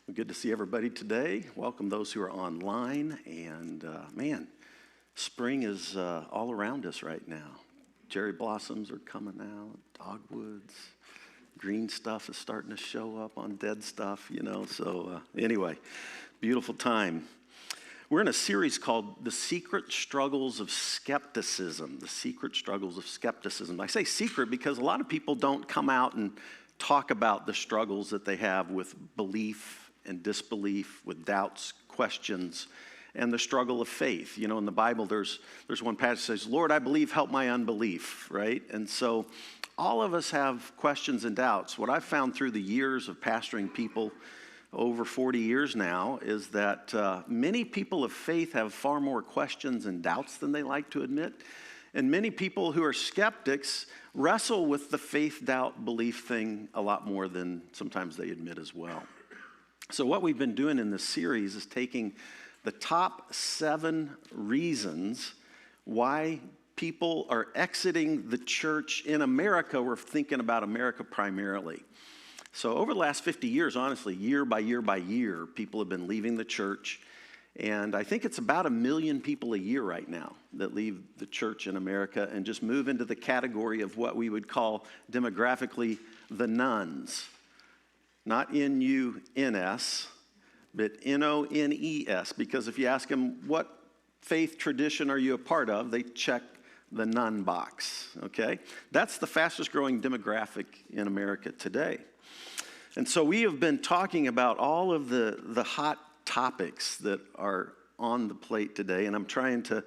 Well, good to see everybody today. Welcome those who are online. And man, spring is all around us right now. Cherry blossoms are coming out, dogwoods, green stuff is starting to show up on dead stuff, So anyway, beautiful time. We're in a series called The Secret Struggles of Skepticism. The Secret Struggles of Skepticism. I say secret because a lot of people don't come out and talk about the struggles that they have with belief and disbelief, with doubts, questions, and the struggle of faith. In the Bible, there's one passage that says, Lord, I believe, help my unbelief, right? And so all of us have questions and doubts. What I've found through the years of pastoring people, over 40 years now, is that many people of faith have far more questions and doubts than they like to admit. And many people who are skeptics wrestle with the faith, doubt, belief thing a lot more than sometimes they admit as well. So what we've been doing in this series is taking the top 7 reasons why people are exiting the church in America. We're thinking about America primarily. So over the last 50 years, honestly, year by year by year, people have been leaving the church. And I think it's about 1 million people a year right now that leave the church in America and just move into the category of what we would call demographically the nones. Not N-U-N-S, but N-O-N-E-S, because if you ask them, what faith tradition are you a part of, they check the none box, okay? That's the fastest growing demographic in America today. And so we have been talking about all of the hot topics that are on the plate today, and I'm trying to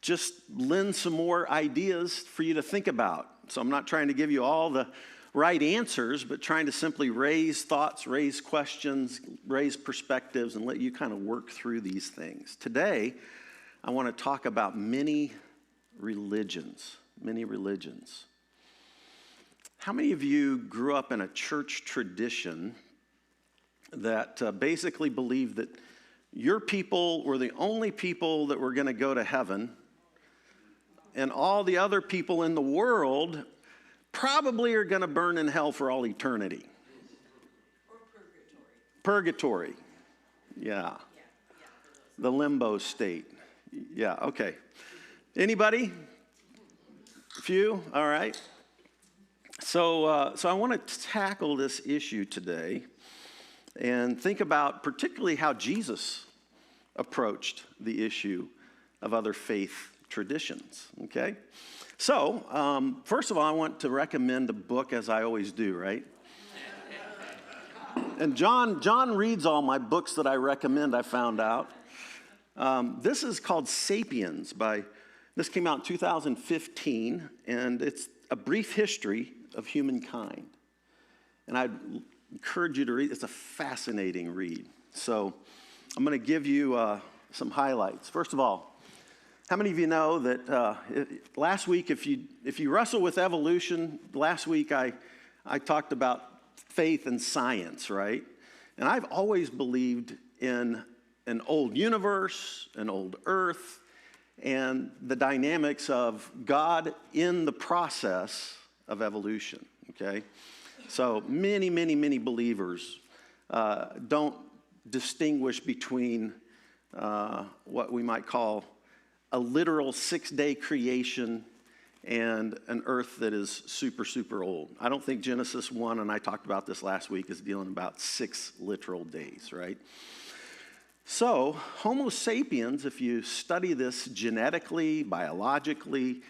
just lend some more ideas for you to think about. So I'm not trying to give you all the right answers, but trying to simply raise thoughts, raise questions, raise perspectives, and let you kind of work through these things. Today, I want to talk about many religions. Many religions. How many of you grew up in a church tradition that basically believed that your people were the only people that were going to go to heaven, and all the other people in the world probably are going to burn in hell for all eternity? Or purgatory. Purgatory. Yeah. The limbo state. Yeah, okay. Anybody? A few? All right. So I want to tackle this issue today and think about particularly how Jesus approached the issue of other faith traditions, okay? So, first of all, I want to recommend a book, as I always do, right? And John reads all my books that I recommend, I found out. This is called Sapiens this came out in 2015, and it's a brief history of humankind. And I'd encourage you to read. It's a fascinating read. So I'm going to give you some highlights. First of all, how many of you know that last week, if you wrestle with evolution, last week I talked about faith and science, right? And I've always believed in an old universe, an old earth, and the dynamics of God in the process of evolution, okay? So many, many, many believers don't distinguish between what we might call a literal 6-day creation and an earth that is super, super old. I don't think Genesis 1, and I talked about this last week, is dealing about 6 literal days, right? So Homo sapiens, if you study this genetically, biologically,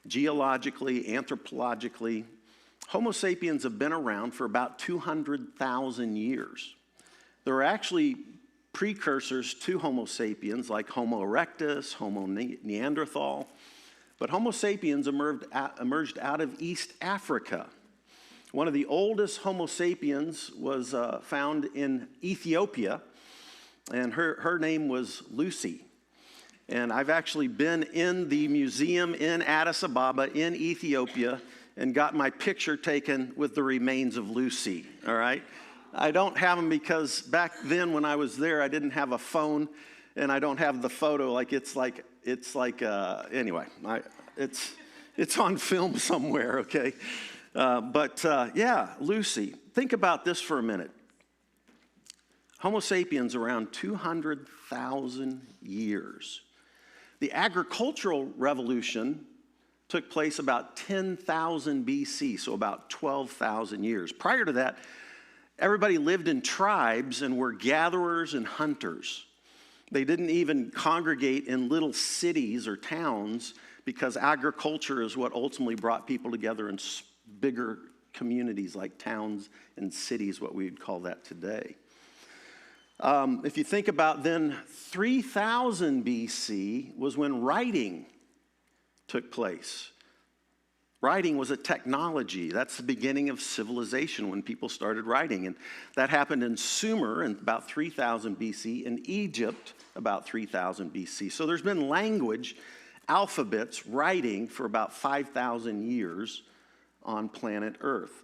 geologically, anthropologically, Homo sapiens have been around for about 200,000 years. There are actually precursors to Homo sapiens like Homo erectus, Homo Neanderthal, but Homo sapiens emerged out of East Africa. One of the oldest Homo sapiens was found in Ethiopia, and her name was Lucy. And I've actually been in the museum in Addis Ababa in Ethiopia and got my picture taken with the remains of Lucy, all right? I don't have them because back then when I was there, I didn't have a phone, and I don't have the photo. Anyway, it's on film somewhere, okay? But Lucy. Think about this for a minute. Homo sapiens around 200,000 years. The agricultural revolution took place about 10,000 BC, so about 12,000 years. Prior to that, everybody lived in tribes and were gatherers and hunters. They didn't even congregate in little cities or towns because agriculture is what ultimately brought people together in bigger communities like towns and cities, what we would call that today. If you think about then, 3000 BC was when writing took place. Writing was a technology. That's the beginning of civilization when people started writing. And that happened in Sumer in about 3000 BC, in Egypt about 3000 BC. So there's been language, alphabets, writing for about 5,000 years on planet Earth.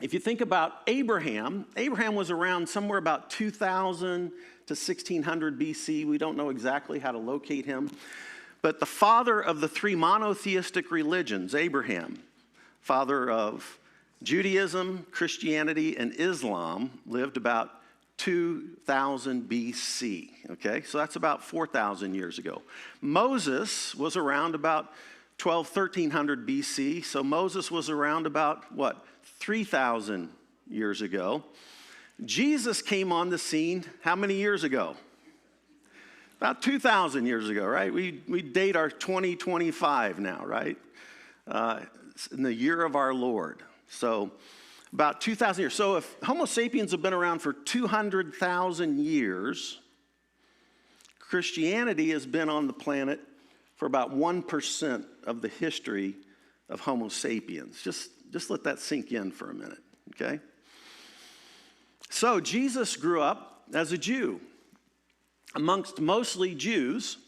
If you think about Abraham was around somewhere about 2000 to 1600 BC. We don't know exactly how to locate him. But the father of the three monotheistic religions, Abraham, father of Judaism, Christianity, and Islam, lived about 2000 BC, okay? So that's about 4,000 years ago. Moses was around about 1300 BC, so Moses was around about, 3,000 years ago. Jesus came on the scene how many years ago? About 2,000 years ago, right? We date our 2025 now, right? In the year of our Lord. So about 2,000 years. So if Homo sapiens have been around for 200,000 years, Christianity has been on the planet for about 1% of the history of Homo sapiens. Just let that sink in for a minute, okay? So Jesus grew up as a Jew amongst mostly Jews,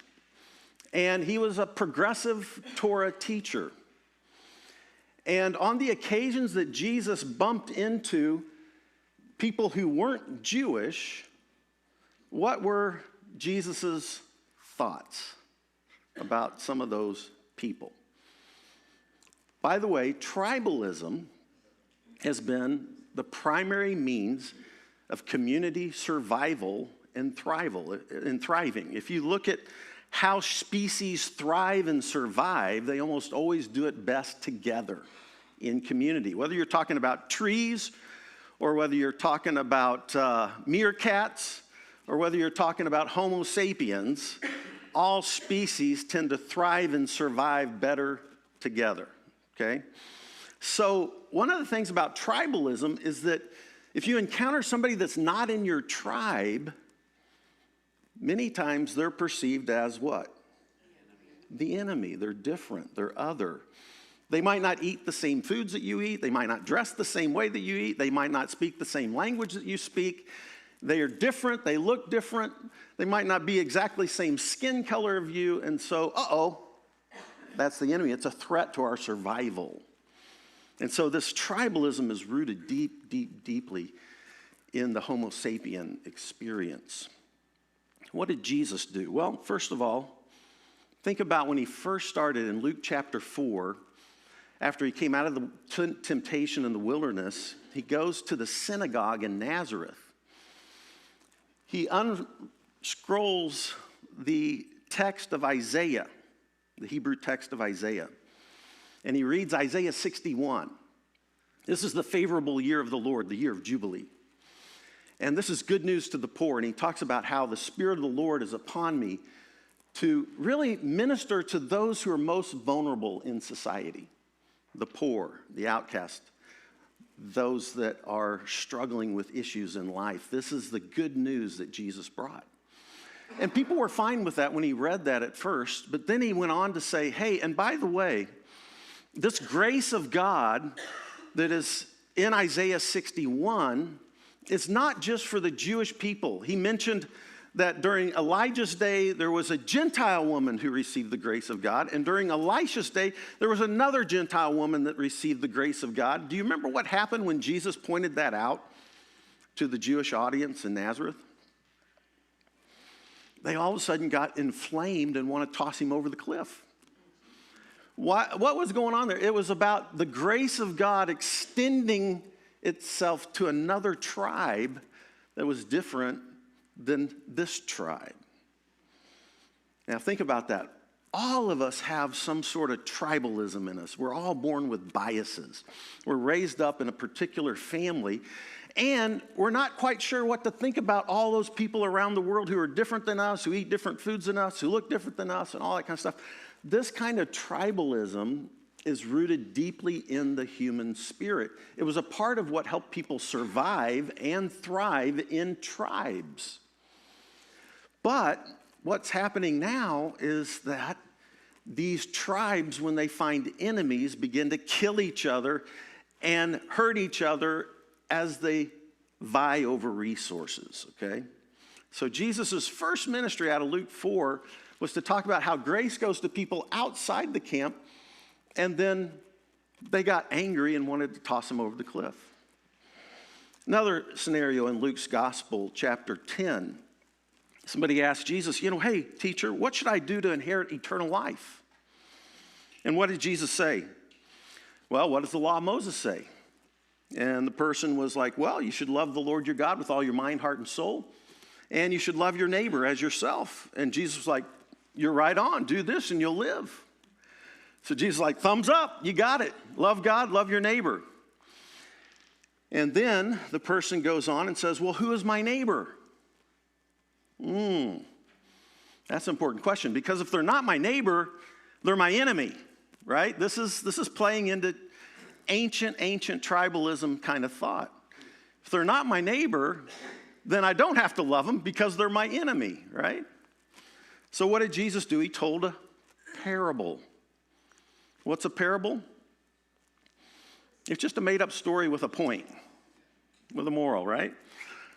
and he was a progressive Torah teacher. And on the occasions that Jesus bumped into people who weren't Jewish, what were Jesus's thoughts about some of those people? By the way, tribalism has been the primary means of community survival and thriving. If you look at how species thrive and survive, they almost always do it best together in community. Whether you're talking about trees, or whether you're talking about meerkats, or whether you're talking about Homo sapiens, all species tend to thrive and survive better together, okay? So one of the things about tribalism is that if you encounter somebody that's not in your tribe, many times they're perceived as what? The enemy. They're different. They're other. They might not eat the same foods that you eat. They might not dress the same way that you eat. They might not speak the same language that you speak. They are different. They look different. They might not be exactly the same skin color of you. And so, that's the enemy. It's a threat to our survival. And so this tribalism is rooted deeply in the Homo sapien experience. What did Jesus do? Well, first of all, think about when he first started in Luke chapter 4. After he came out of the temptation in the wilderness, he goes to the synagogue in Nazareth. He unscrolls the text of Isaiah, the Hebrew text of Isaiah, and he reads Isaiah 61. This is the favorable year of the Lord, the year of Jubilee. And this is good news to the poor. And he talks about how the Spirit of the Lord is upon me to really minister to those who are most vulnerable in society. The poor, the outcast, those that are struggling with issues in life. This is the good news that Jesus brought. And people were fine with that when he read that at first. But then he went on to say, hey, and by the way, this grace of God that is in Isaiah 61 is not just for the Jewish people. He mentioned that during Elijah's day, there was a Gentile woman who received the grace of God. And during Elisha's day, there was another Gentile woman that received the grace of God. Do you remember what happened when Jesus pointed that out to the Jewish audience in Nazareth? They all of a sudden got inflamed and want to toss him over the cliff. What was going on there? It was about the grace of God extending itself to another tribe that was different than this tribe. Now think about that. All of us have some sort of tribalism in us. We're all born with biases. We're raised up in a particular family, and we're not quite sure what to think about all those people around the world who are different than us, who eat different foods than us, who look different than us, and all that kind of stuff. This kind of tribalism is rooted deeply in the human spirit. It was a part of what helped people survive and thrive in tribes. But what's happening now is that these tribes, when they find enemies, begin to kill each other and hurt each other as they vie over resources, okay? So Jesus' first ministry out of Luke 4 was to talk about how grace goes to people outside the camp, and then they got angry and wanted to toss him over the cliff. Another scenario in Luke's Gospel, chapter 10, somebody asked Jesus, hey, teacher, what should I do to inherit eternal life? And what did Jesus say? Well, what does the law of Moses say? And the person was like, well, you should love the Lord your God with all your mind, heart, and soul. And you should love your neighbor as yourself. And Jesus was like, you're right on. Do this and you'll live. So Jesus was like, thumbs up. You got it. Love God, love your neighbor. And then the person goes on and says, well, who is my neighbor? That's an important question, because if they're not my neighbor, they're my enemy, right? This is playing into ancient tribalism kind of thought. If they're not my neighbor, then I don't have to love them because they're my enemy, right? So what did Jesus do? He told a parable. What's a parable? It's just a made-up story with a point, with a moral, right?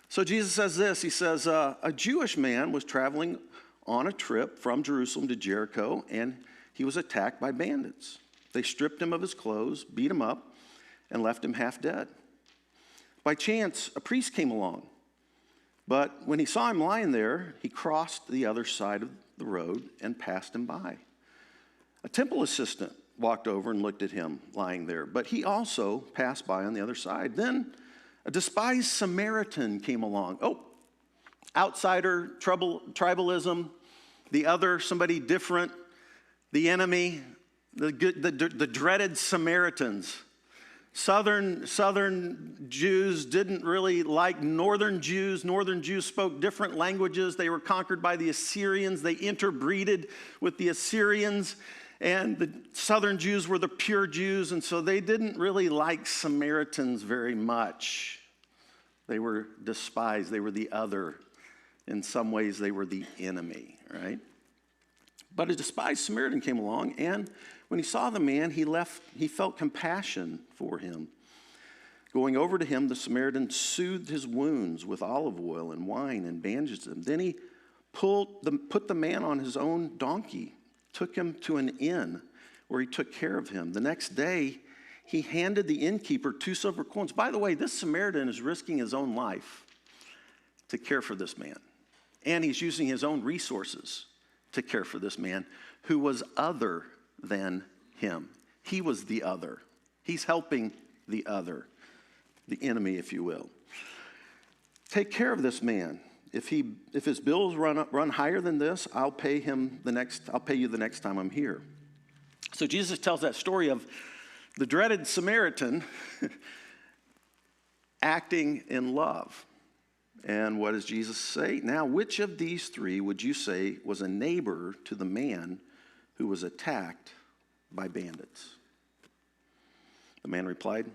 So Jesus says this. He says, a Jewish man was traveling on a trip from Jerusalem to Jericho, and he was attacked by bandits. They stripped him of his clothes, beat him up, and left him half dead. By chance, a priest came along, but when he saw him lying there, he crossed the other side of the road and passed him by. A temple assistant walked over and looked at him lying there, but he also passed by on the other side. Then a despised Samaritan came along. Outsider, tribalism, the other, somebody different, the enemy, the dreaded Samaritans. Southern Jews didn't really like northern Jews. Northern Jews spoke different languages. They were conquered by the Assyrians. They interbreeded with the Assyrians. And the southern Jews were the pure Jews, and so they didn't really like Samaritans very much. They were despised. They were the other. In some ways, they were the enemy, right? But a despised Samaritan came along, and when he saw the man, he felt compassion for him. Going over to him, the Samaritan soothed his wounds with olive oil and wine and bandaged them. Then he put the man on his own donkey, took him to an inn where he took care of him. The next day, he handed the innkeeper 2 silver coins. By the way, this Samaritan is risking his own life to care for this man. And he's using his own resources to care for this man who was other than him. He was the other. He's helping the other, the enemy, if you will. Take care of this man. If his bills run higher than this, I'll pay you the next time I'm here. So Jesus tells that story of the dreaded Samaritan acting in love. And what does Jesus say? Now, which of these 3 would you say was a neighbor to the man who was attacked by bandits? The man replied,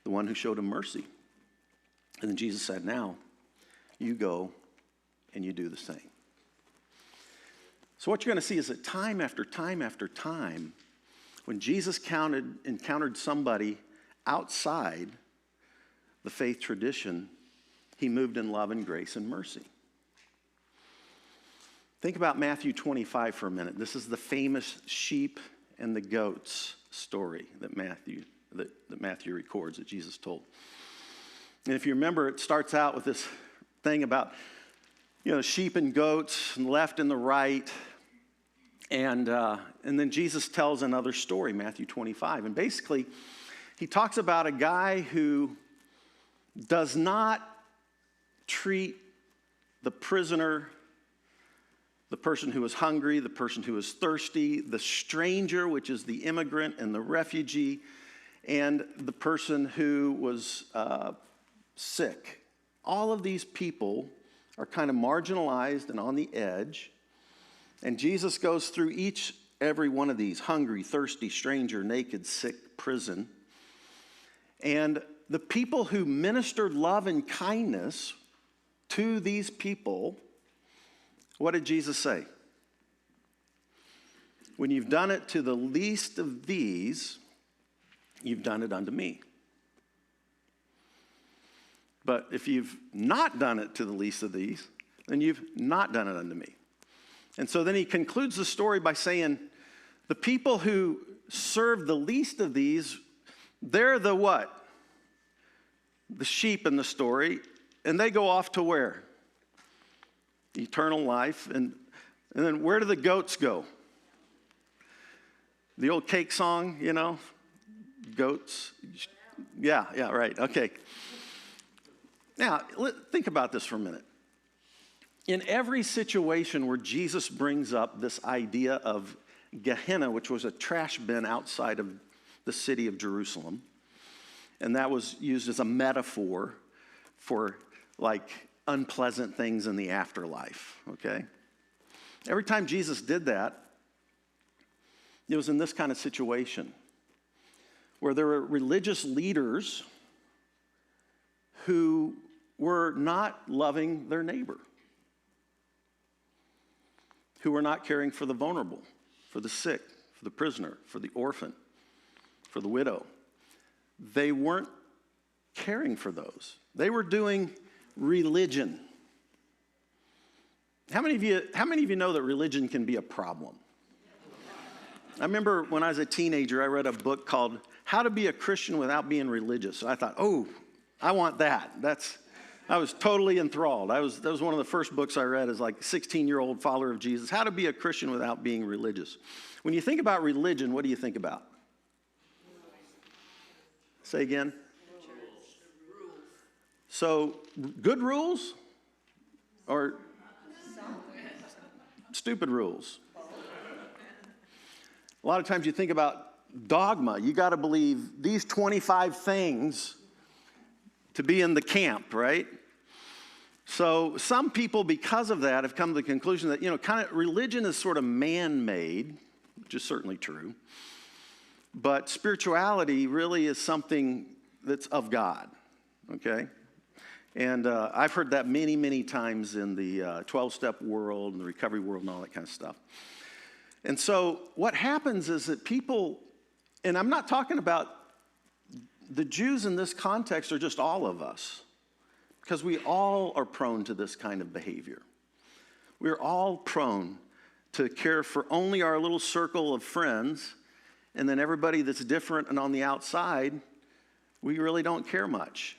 the one who showed him mercy. And then Jesus said, now, you go and you do the same. So what you're going to see is that time after time after time, when Jesus encountered somebody outside the faith tradition, he moved in love and grace and mercy. Think about Matthew 25 for a minute. This is the famous sheep and the goats story that Matthew records, that Jesus told. And if you remember, it starts out with this thing about, sheep and goats, and left and the right. And then Jesus tells another story, Matthew 25. And basically, he talks about a guy who does not treat the prisoner, the person who is hungry, the person who is thirsty, the stranger, which is the immigrant and the refugee, and the person who was sick. All of these people are kind of marginalized and on the edge. And Jesus goes through every one of these: hungry, thirsty, stranger, naked, sick, prison. And the people who ministered love and kindness to these people, what did Jesus say? When you've done it to the least of these, you've done it unto me. But if you've not done it to the least of these, then you've not done it unto me. And so then he concludes the story by saying, the people who serve the least of these, they're the what? The sheep in the story, and they go off to where? Eternal life. And then where do the goats go? The old cake song, you know, goats. Yeah, right, okay. Now, think about this for a minute. In every situation where Jesus brings up this idea of Gehenna, which was a trash bin outside of the city of Jerusalem, and that was used as a metaphor for like unpleasant things in the afterlife, okay? Every time Jesus did that, it was in this kind of situation where there were religious leaders who were not loving their neighbor, who were not caring for the vulnerable, for the sick, for the prisoner, for the orphan, for the widow. They weren't caring for those. They were doing religion. How many of you know that religion can be a problem? I remember when I was a teenager, I read a book called How to Be a Christian Without Being Religious. So I thought, oh, I want that. I was totally enthralled. That was one of the first books I read as like a 16-year-old follower of Jesus. How to be a Christian without being religious. When you think about religion, what do you think about? Say again? So, good rules or stupid rules? A lot of times you think about dogma. You got to believe these 25 things to be in the camp, right? So some people, because of that, have come to the conclusion that, kind of religion is sort of man-made, which is certainly true. But spirituality really is something that's of God, okay? And I've heard that many, many times in the 12-step world and the recovery world and all that kind of stuff. And so what happens is that people, and I'm not talking about the Jews in this context are just all of us, because we all are prone to this kind of behavior. We're all prone to care for only our little circle of friends, and then everybody that's different and on the outside, we really don't care much.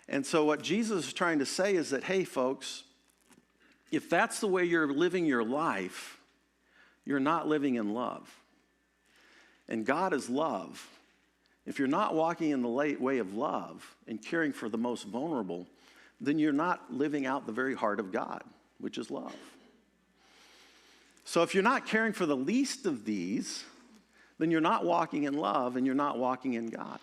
And so what Jesus is trying to say is that, hey, folks, if that's the way you're living your life, you're not living in love. And God is love. If you're not walking in the way of love and caring for the most vulnerable, then you're not living out the very heart of God, which is love. So if you're not caring for the least of these, then you're not walking in love and you're not walking in God.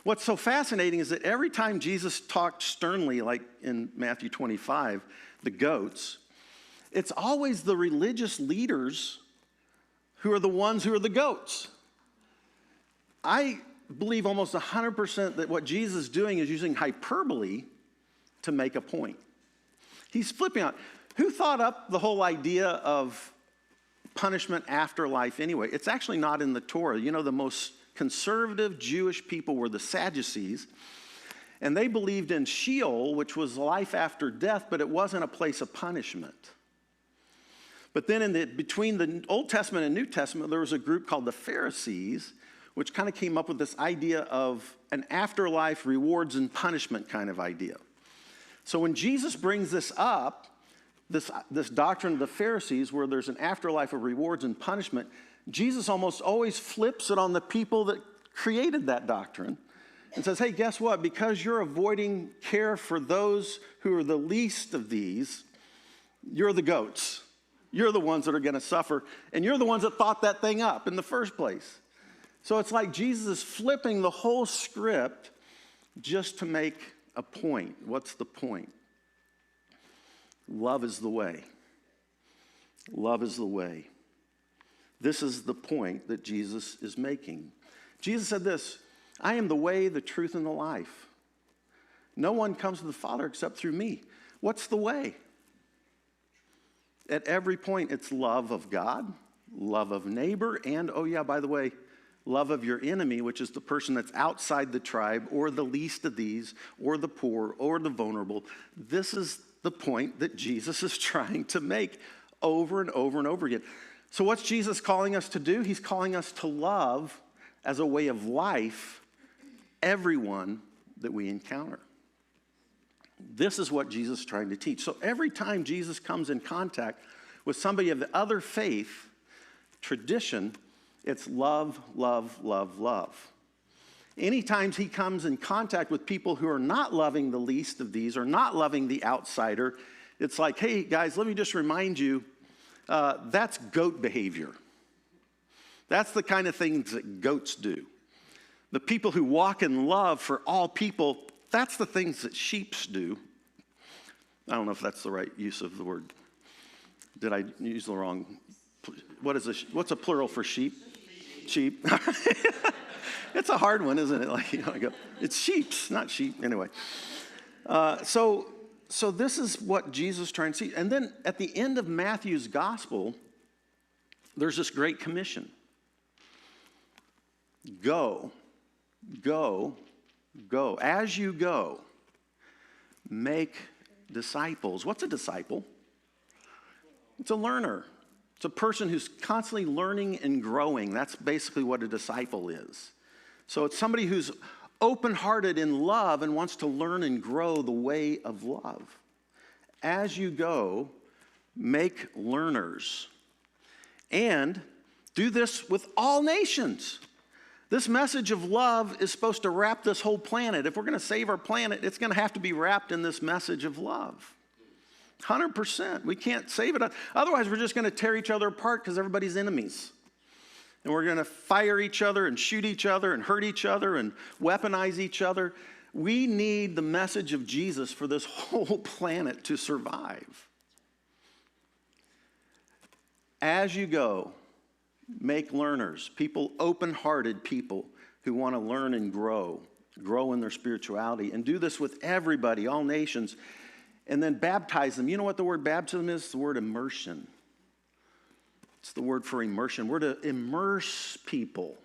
What's so fascinating is that every time Jesus talked sternly, like in Matthew 25, the goats, it's always the religious leaders who are the ones who are the goats. I believe almost 100% that what Jesus is doing is using hyperbole to make a point. He's flipping out. Who thought up the whole idea of punishment after life anyway? It's actually not in the Torah. The most conservative Jewish people were the Sadducees, and they believed in Sheol, which was life after death, but it wasn't a place of punishment. But then between the Old Testament and New Testament, there was a group called the Pharisees, which kind of came up with this idea of an afterlife rewards and punishment kind of idea. So when Jesus brings this up, this doctrine of the Pharisees, where there's an afterlife of rewards and punishment, Jesus almost always flips it on the people that created that doctrine and says, hey, guess what? Because you're avoiding care for those who are the least of these, you're the goats. You're the ones that are going to suffer, and you're the ones that thought that thing up in the first place. So it's like Jesus is flipping the whole script just to make a point. What's the point? Love is the way. Love is the way. This is the point that Jesus is making. Jesus said this, I am the way, the truth, and the life. No one comes to the Father except through me. What's the way? At every point, it's love of God, love of neighbor, and, oh yeah, by the way, love of your enemy, which is the person that's outside the tribe, or the least of these, or the poor, or the vulnerable. This is the point that Jesus is trying to make over and over and over again. So what's Jesus calling us to do? He's calling us to love as a way of life everyone that we encounter. This is what Jesus is trying to teach. So every time Jesus comes in contact with somebody of the other faith, tradition, it's love, love, love, love. Anytime he comes in contact with people who are not loving the least of these or not loving the outsider, it's like, hey, guys, let me just remind you, that's goat behavior. That's the kind of things that goats do. The people who walk in love for all people, that's the things that sheep do. I don't know if that's the right use of the word. Did I use the wrong? What's a plural for sheep? Sheep. It's a hard one, isn't it? Like, I go, it's sheeps, not sheep. Anyway. So this is what Jesus is trying to see. And then at the end of Matthew's gospel, there's this great commission. Go. Go. As you go, make disciples. What's a disciple? It's a learner. It's a person who's constantly learning and growing. That's basically what a disciple is. So it's somebody who's open-hearted in love and wants to learn and grow the way of love. As you go, make learners. And do this with all nations. This message of love is supposed to wrap this whole planet. If we're going to save our planet, it's going to have to be wrapped in this message of love. 100%. We can't save it. Otherwise, we're just going to tear each other apart because everybody's enemies. And we're going to fire each other and shoot each other and hurt each other and weaponize each other. We need the message of Jesus for this whole planet to survive. As you go, make learners, people, open-hearted people who want to learn and grow in their spirituality, and do this with everybody, all nations, and then baptize them. You know what the word baptism is? It's the word immersion. It's the word for immersion. We're to immerse people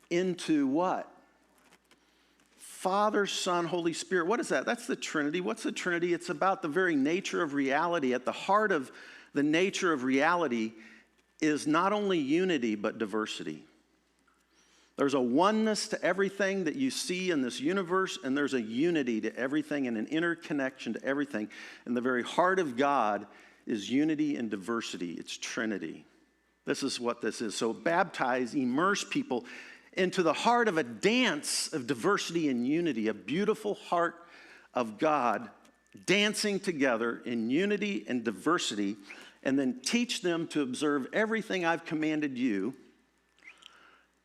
into what? Father, Son, Holy Spirit. What is that? That's the Trinity. What's the Trinity? It's about the very nature of reality. At the heart of the nature of reality is not only unity, but diversity. There's a oneness to everything that you see in this universe, and there's a unity to everything and an interconnection to everything. And the very heart of God is unity and diversity. It's Trinity. This is what this is. So baptize, immerse people into the heart of a dance of diversity and unity, a beautiful heart of God dancing together in unity and diversity, and then teach them to observe everything I've commanded you.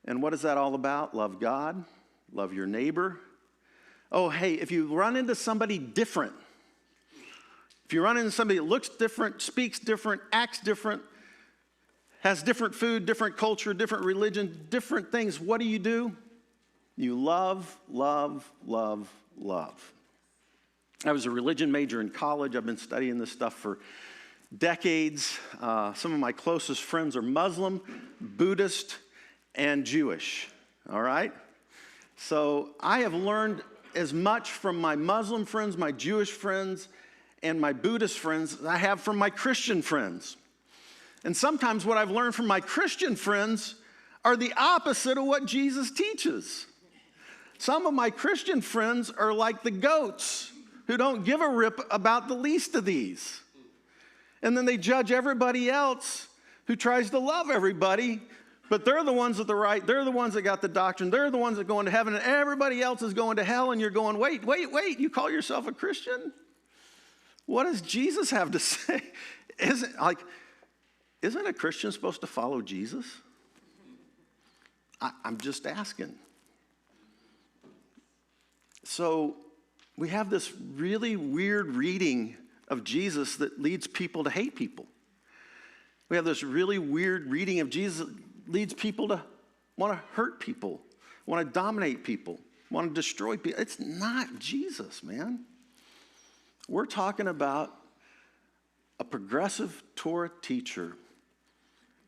And what is that all about? Love God, love your neighbor. Oh, hey, if you run into somebody different, if you run into somebody that looks different, speaks different, acts different, has different food, different culture, different religion, different things, what do? You love, love, love, love. I was a religion major in college. I've been studying this stuff for decades. Some of my closest friends are Muslim, Buddhist, and Jewish, all right? So I have learned as much from my Muslim friends, my Jewish friends, and my Buddhist friends as I have from my Christian friends. And sometimes what I've learned from my Christian friends are the opposite of what Jesus teaches. Some of my Christian friends are like the goats who don't give a rip about the least of these. And then they judge everybody else who tries to love everybody But they're the ones at the right. They're the ones that got the doctrine. They're the ones that go into heaven, and everybody else is going to hell, and you're going, wait, you call yourself a Christian? What does Jesus have to say? Isn't a Christian supposed to follow Jesus? I'm just asking. So we have this really weird reading of Jesus that leads people to hate people. We have this really weird reading of Jesus that leads people to want to hurt people, want to dominate people, want to destroy people. It's not Jesus, man. We're talking about a progressive Torah teacher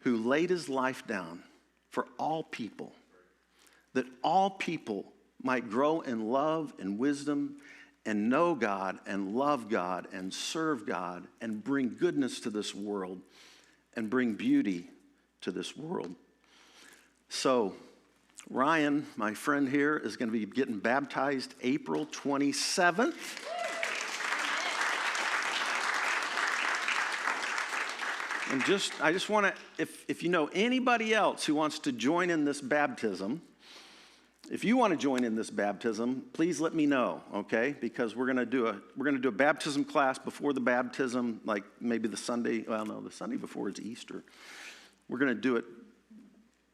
who laid his life down for all people, that all people might grow in love and wisdom and know God and love God and serve God and bring goodness to this world and bring beauty to this world. So, Ryan, my friend here, is going to be getting baptized April 27th. And I just want to, if you know anybody else who wants to join in this baptism, if you want to join in this baptism, please let me know, okay? Because we're going to do a baptism class before the baptism, like maybe the Sunday before is Easter. We're going to do it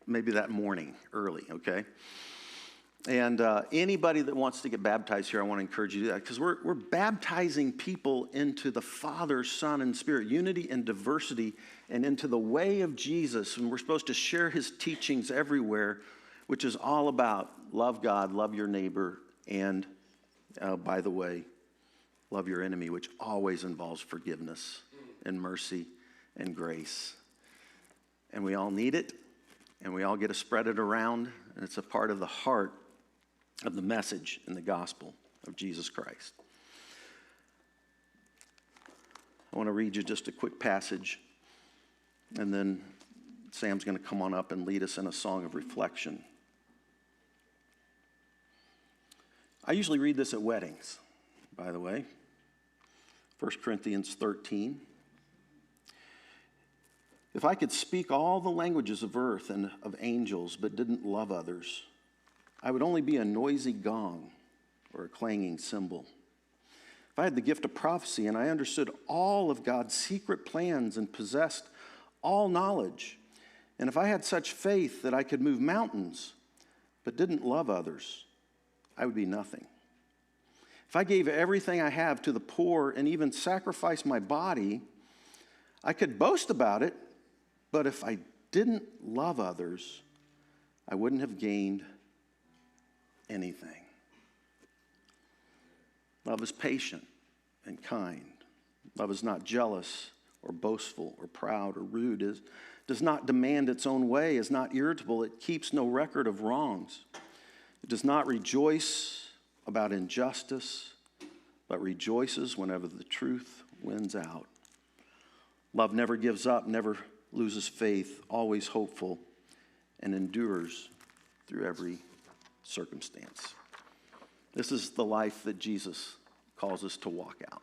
maybe that morning, early, okay? And anybody that wants to get baptized here, I want to encourage you to do that, because we're baptizing people into the Father, Son, and Spirit, unity and diversity, and into the way of Jesus. And we're supposed to share his teachings everywhere, which is all about love God, love your neighbor, and by the way, love your enemy, which always involves forgiveness and mercy and grace. And we all need it, and we all get to spread it around, and it's a part of the heart of the message in the gospel of Jesus Christ. I want to read you just a quick passage, and then Sam's going to come on up and lead us in a song of reflection. I usually read this at weddings, by the way. 1 Corinthians 13. If I could speak all the languages of earth and of angels, but didn't love others, I would only be a noisy gong or a clanging cymbal. If I had the gift of prophecy and I understood all of God's secret plans and possessed all knowledge, and if I had such faith that I could move mountains, but didn't love others, I would be nothing. If I gave everything I have to the poor and even sacrificed my body, I could boast about it, but if I didn't love others, I wouldn't have gained anything. Love is patient and kind. Love is not jealous or boastful or proud or rude, does not demand its own way, is not irritable, it keeps no record of wrongs. It does not rejoice about injustice, but rejoices whenever the truth wins out. Love never gives up, never loses faith, always hopeful, and endures through every circumstance. This is the life that Jesus calls us to walk out.